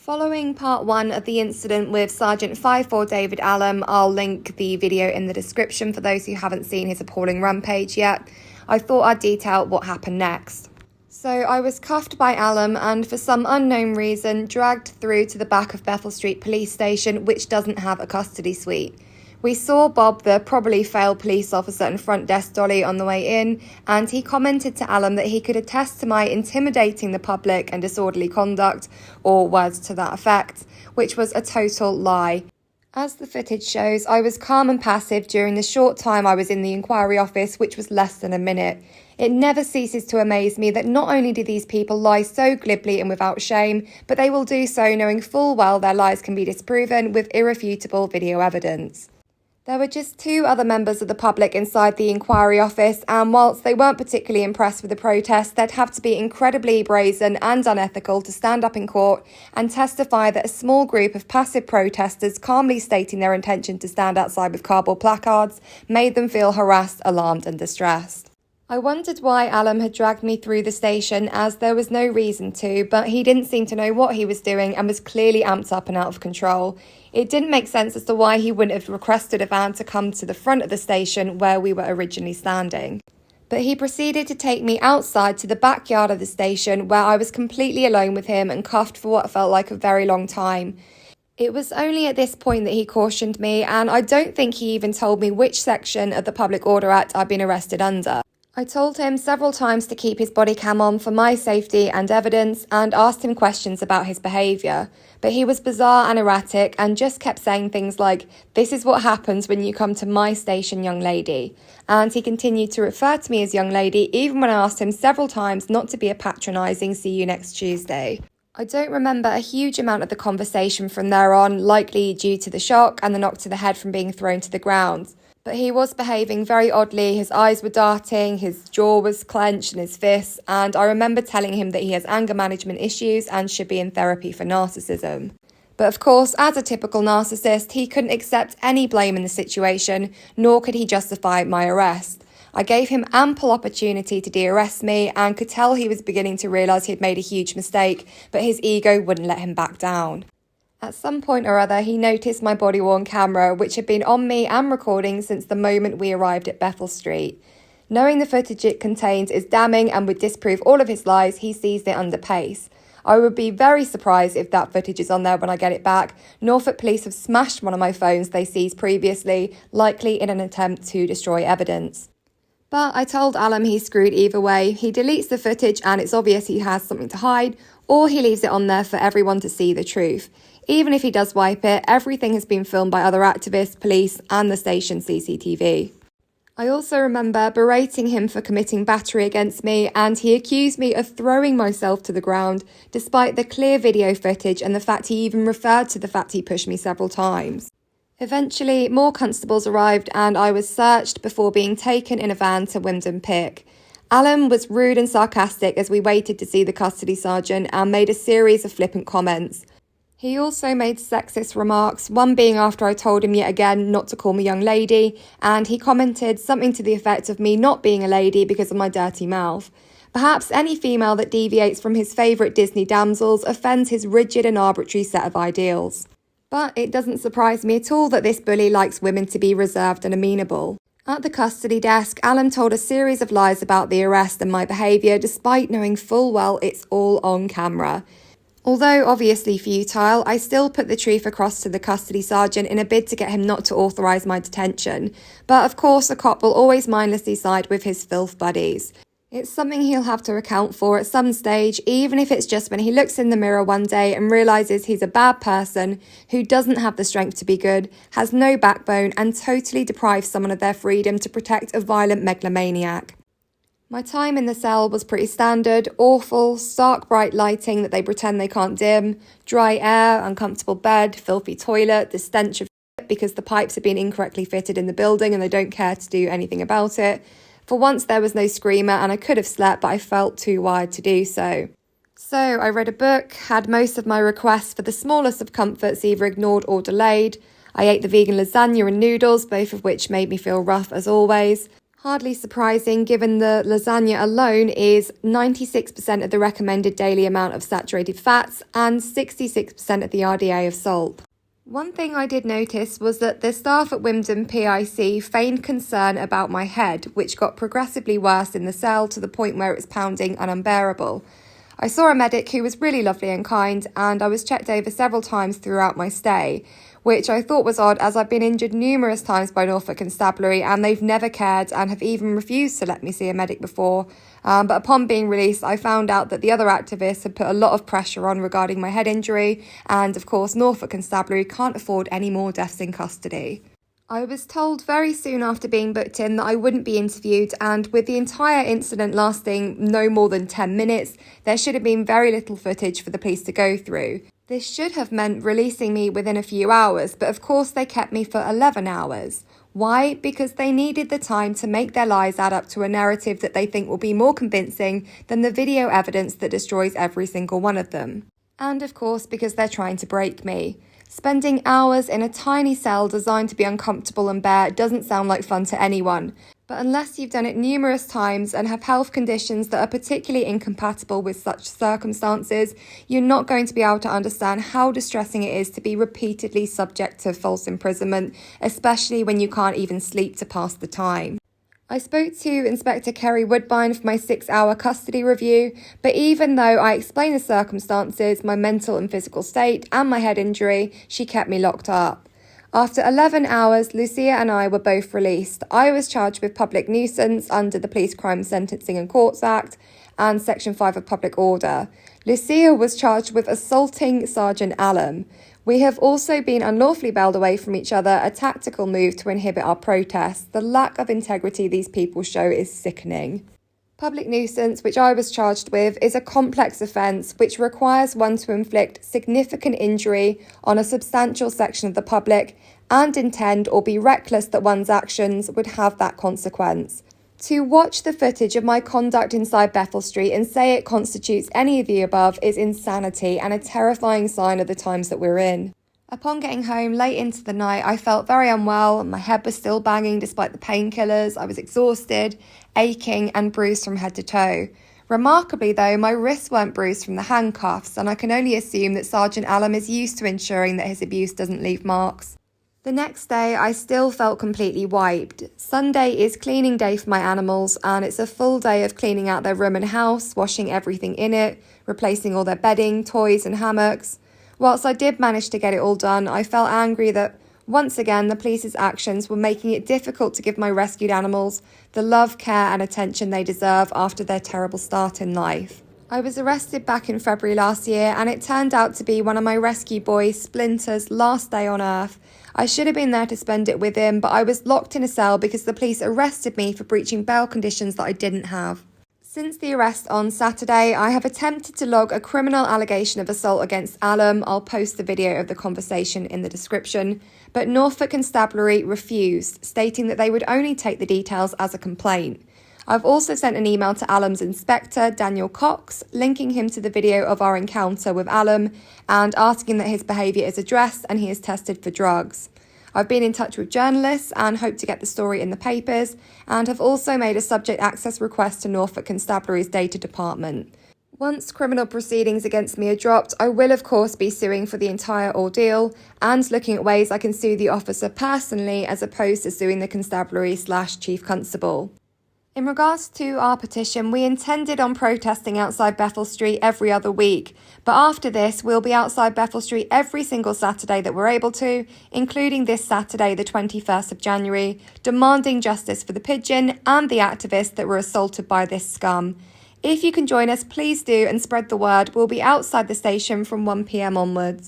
Following part 1 of the incident with Sergeant 54 David Allum, I'll link the video in the description for those who haven't seen his appalling rampage yet, I thought I'd detail what happened next. So I was cuffed by Allum and for some unknown reason dragged through to the back of Bethel Street Police Station, which doesn't have a custody suite. We saw Bob, the probably failed police officer and front desk dolly, on the way in, and he commented to Allum that he could attest to my intimidating the public and disorderly conduct, or words to that effect, which was a total lie. As the footage shows, I was calm and passive during the short time I was in the inquiry office, which was less than a minute. It never ceases to amaze me that not only do these people lie so glibly and without shame, but they will do so knowing full well their lies can be disproven with irrefutable video evidence. There were just 2 other members of the public inside the inquiry office, and whilst they weren't particularly impressed with the protest, they'd have to be incredibly brazen and unethical to stand up in court and testify that a small group of passive protesters calmly stating their intention to stand outside with cardboard placards made them feel harassed, alarmed and distressed. I wondered why Allum had dragged me through the station, as there was no reason to, but he didn't seem to know what he was doing and was clearly amped up and out of control. It didn't make sense as to why he wouldn't have requested a van to come to the front of the station where we were originally standing. But he proceeded to take me outside to the backyard of the station, where I was completely alone with him and cuffed for what felt like a very long time. It was only at this point that he cautioned me, and I don't think he even told me which section of the Public Order Act I'd been arrested under. I told him several times to keep his body cam on for my safety and evidence, and asked him questions about his behaviour, but he was bizarre and erratic and just kept saying things like, "This is what happens when you come to my station, young lady," and he continued to refer to me as young lady even when I asked him several times not to be a patronising "see you next Tuesday." I don't remember a huge amount of the conversation from there on, likely due to the shock and the knock to the head from being thrown to the ground. But he was behaving very oddly. His eyes were darting, his jaw was clenched and his fists, and I remember telling him that he has anger management issues and should be in therapy for narcissism. But of course, as a typical narcissist, he couldn't accept any blame in the situation, nor could he justify my arrest. I gave him ample opportunity to de-arrest me and could tell he was beginning to realise he had made a huge mistake, but his ego wouldn't let him back down. At some point or other, he noticed my body-worn camera, which had been on me and recording since the moment we arrived at Bethel Street. Knowing the footage it contains is damning and would disprove all of his lies, he seized it under pace. I would be very surprised if that footage is on there when I get it back. Norfolk police have smashed one of my phones they seized previously, likely in an attempt to destroy evidence. But I told Allum he's screwed either way. He deletes the footage and it's obvious he has something to hide, or he leaves it on there for everyone to see the truth. Even if he does wipe it, everything has been filmed by other activists, police and the station CCTV. I also remember berating him for committing battery against me, and he accused me of throwing myself to the ground, despite the clear video footage and the fact he even referred to the fact he pushed me several times. Eventually, more constables arrived and I was searched before being taken in a van to Wyndham Pick. Allum was rude and sarcastic as we waited to see the custody sergeant and made a series of flippant comments. He also made sexist remarks, one being after I told him yet again not to call me young lady, and he commented something to the effect of me not being a lady because of my dirty mouth. Perhaps any female that deviates from his favourite Disney damsels offends his rigid and arbitrary set of ideals. But it doesn't surprise me at all that this bully likes women to be reserved and amenable. At the custody desk, Allum told a series of lies about the arrest and my behaviour, despite knowing full well it's all on camera. Although obviously futile, I still put the truth across to the custody sergeant in a bid to get him not to authorise my detention. But of course, a cop will always mindlessly side with his filth buddies. It's something he'll have to account for at some stage, even if it's just when he looks in the mirror one day and realises he's a bad person who doesn't have the strength to be good, has no backbone and totally deprives someone of their freedom to protect a violent megalomaniac. My time in the cell was pretty standard: awful, stark bright lighting that they pretend they can't dim, dry air, uncomfortable bed, filthy toilet, the stench of shit because the pipes have been incorrectly fitted in the building and they don't care to do anything about it. For once there was no screamer and I could have slept, but I felt too wired to do so. So I read a book, had most of my requests for the smallest of comforts either ignored or delayed. I ate the vegan lasagna and noodles, both of which made me feel rough as always. Hardly surprising given the lasagna alone is 96% of the recommended daily amount of saturated fats and 66% of the RDA of salt. One thing I did notice was that the staff at Wymondham PIC feigned concern about my head, which got progressively worse in the cell to the point where it was pounding and unbearable. I saw a medic who was really lovely and kind, and I was checked over several times throughout my stay, which I thought was odd as I've been injured numerous times by Norfolk Constabulary and they've never cared and have even refused to let me see a medic before. But upon being released, I found out that the other activists had put a lot of pressure on regarding my head injury, and of course Norfolk Constabulary can't afford any more deaths in custody. I was told very soon after being booked in that I wouldn't be interviewed, and with the entire incident lasting no more than 10 minutes, there should have been very little footage for the police to go through. This should have meant releasing me within a few hours, but of course they kept me for 11 hours. Why? Because they needed the time to make their lies add up to a narrative that they think will be more convincing than the video evidence that destroys every single one of them. And of course, because they're trying to break me. Spending hours in a tiny cell designed to be uncomfortable and bare doesn't sound like fun to anyone. But unless you've done it numerous times and have health conditions that are particularly incompatible with such circumstances, you're not going to be able to understand how distressing it is to be repeatedly subject to false imprisonment, especially when you can't even sleep to pass the time. I spoke to Inspector Kerry Woodbine for my 6-hour custody review, but even though I explained the circumstances, my mental and physical state, and my head injury, she kept me locked up. After 11 hours, Lucia and I were both released. I was charged with public nuisance under the Police Crime Sentencing and Courts Act and Section 5 of Public Order. Lucia was charged with assaulting Sergeant Allum. We have also been unlawfully bailed away from each other, a tactical move to inhibit our protests. The lack of integrity these people show is sickening. Public nuisance, which I was charged with, is a complex offence which requires one to inflict significant injury on a substantial section of the public and intend or be reckless that one's actions would have that consequence. To watch the footage of my conduct inside Bethel Street and say it constitutes any of the above is insanity and a terrifying sign of the times that we're in. Upon getting home late into the night, I felt very unwell. My head was still banging despite the painkillers. I was exhausted, aching and bruised from head to toe. Remarkably though, my wrists weren't bruised from the handcuffs, and I can only assume that Sergeant Allum is used to ensuring that his abuse doesn't leave marks. The next day, I still felt completely wiped. Sunday is cleaning day for my animals, and it's a full day of cleaning out their room and house, washing everything in it, replacing all their bedding, toys and hammocks. Whilst I did manage to get it all done, I felt angry that, once again, the police's actions were making it difficult to give my rescued animals the love, care and attention they deserve after their terrible start in life. I was arrested back in February last year, and it turned out to be one of my rescue boy, Splinter's, last day on earth. I should have been there to spend it with him, but I was locked in a cell because the police arrested me for breaching bail conditions that I didn't have. Since the arrest on Saturday, I have attempted to log a criminal allegation of assault against Allum. I'll post the video of the conversation in the description. But Norfolk Constabulary refused, stating that they would only take the details as a complaint. I've also sent an email to Allum's inspector, Daniel Cox, linking him to the video of our encounter with Allum and asking that his behaviour is addressed and he is tested for drugs. I've been in touch with journalists and hope to get the story in the papers, and have also made a subject access request to Norfolk Constabulary's data department. Once criminal proceedings against me are dropped, I will of course be suing for the entire ordeal and looking at ways I can sue the officer personally as opposed to suing the constabulary/chief constable. In regards to our petition, we intended on protesting outside Bethel Street every other week, but after this, we'll be outside Bethel Street every single Saturday that we're able to, including this Saturday, the 21st of January, demanding justice for the pigeon and the activists that were assaulted by this scum. If you can join us, please do and spread the word. We'll be outside the station from 1 p.m. onwards.